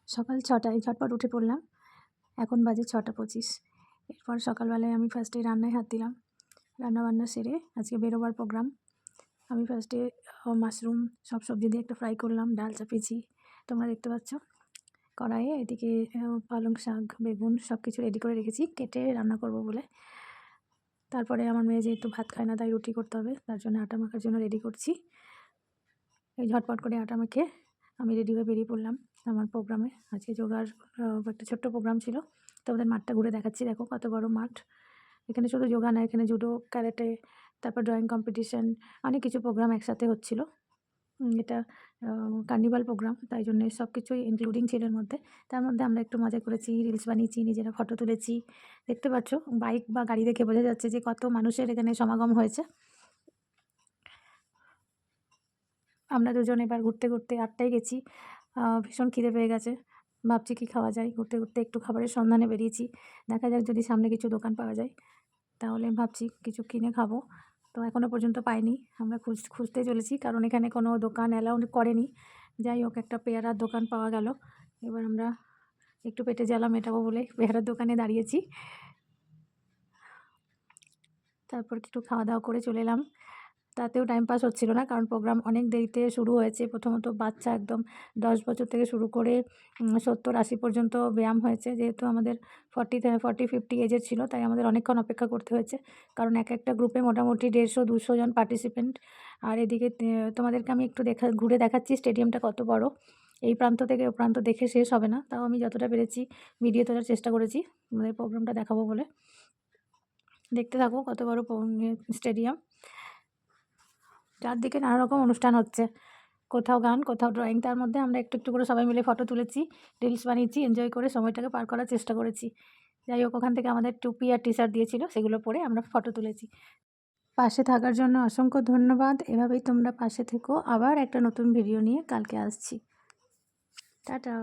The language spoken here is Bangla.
সকাল ৬টায় ঝটপট উঠে পড়লাম। এখন বাজে ৬টা ২৫। এরপর সকালবেলায় আমি ফার্স্টে রান্নায় হাত দিলাম। রান্নাবান্না সেরে আজকে বেরোবার প্রোগ্রাম। আমি ফার্স্টে মাশরুম সব সবজি দিয়ে একটা ফ্রাই করলাম, ডাল চাপিয়েছি তোমরা দেখতে পাচ্ছ। কড়াইয়ে এদিকে পালং শাক, বেগুন সব কিছু রেডি করে রেখেছি কেটে রান্না করব বলে। তারপরে আমার মেয়ে যেহেতু ভাত খায় না তাই রুটি করতে হবে, তার জন্য আটা মাখার জন্য রেডি করছি। এই ঝটপট করে আটা মেখে আমি রেডি হয়ে বেরিয়ে পড়লাম আমার প্রোগ্রামে। আজকে যোগার একটা ছোট্ট প্রোগ্রাম ছিল। তোমাদের মাঠটা ঘুরে দেখাচ্ছি, দেখো কত বড় মাঠ। এখানে শুধু যোগা না, এখানে জুডো, ক্যারাটে, তারপর ড্রয়িং কম্পিটিশান, অনেক কিছু প্রোগ্রাম একসাথে হচ্ছিল। এটা কার্নিভাল প্রোগ্রাম, তাই জন্য সব কিছুই ইনক্লুডিং ছিল এর মধ্যে। তার মধ্যে আমরা একটু মজা করেছি, রিলস বানিয়েছি, নিজেরা ফটো তুলেছি। দেখতে পাচ্ছ বাইক বা গাড়ি দেখে বোঝা যাচ্ছে যে কত মানুষের এখানে সমাগম হয়েছে। আমরা দুজন এবার ঘুরতে ঘুরতে 8টায় গেছি। ভীষণ খিদে পেয়ে গেছে, ভাবছি কী খাওয়া যায়। ঘুরতে ঘুরতে একটু খাবারের সন্ধানে বেরিয়েছি, দেখা যাক যদি সামনে কিছু দোকান পাওয়া যায় তাহলে ভাবছি কিছু কিনে খাবো। তো এখনও পর্যন্ত পাইনি, আমরা খুঁজতে চলেছি, কারণ এখানে কোনো দোকান অ্যালাউ করেনি। যাই হোক একটা পেয়ারার দোকান পাওয়া গেল। এবার আমরা একটু পেটে জ্বালা মেটাবো বলে পেয়ারার দোকানে দাঁড়িয়েছি। তারপর একটু খাওয়া দাওয়া করে চলে এলাম। তাতেও টাইম পাস হচ্ছিল না, কারণ প্রোগ্রাম অনেক দেরিতে শুরু হয়েছে। প্রথমত বাচ্চা একদম 10 বছর থেকে শুরু করে 70-80 পর্যন্ত ব্যায়াম হয়েছে। যেহেতু আমাদের 40-50 এজের ছিল, তাই আমাদের অনেকক্ষণ অপেক্ষা করতে হয়েছে, কারণ একটা গ্রুপে মোটামুটি 150-200 জন পার্টিসিপেন্ট। আর এদিকে তোমাদেরকে আমি একটু ঘুরে দেখাচ্ছি স্টেডিয়ামটা কত বড়। এই প্রান্ত থেকে ও প্রান্ত দেখে শেষ হবে না, তাও আমি যতটা পেরেছি ভিডিও তোলার চেষ্টা করেছি আমাদের প্রোগ্রামটা দেখাবো বলে। দেখতে থাকো কত বড় স্টেডিয়াম। চারদিকে নানা রকম অনুষ্ঠান হচ্ছে, কোথাও গান, কোথাও ড্রয়িং। তার মধ্যে আমরা একটু একটু করে সবাই মিলে ফটো তুলেছি, রিলস বানিয়েছি, এনজয় করে সময়টাকে পার করার চেষ্টা করেছি। যাই হোক, ওখান থেকে আমাদের টুপি আর টি-শার্ট দিয়েছিল, সেগুলো পরে আমরা ফটো তুলেছি। পাশে থাকার জন্য অসংখ্য ধন্যবাদ। এভাবেই তোমরা পাশে থেকো। আবার একটা নতুন ভিডিও নিয়ে কালকে আসছি। টাটা।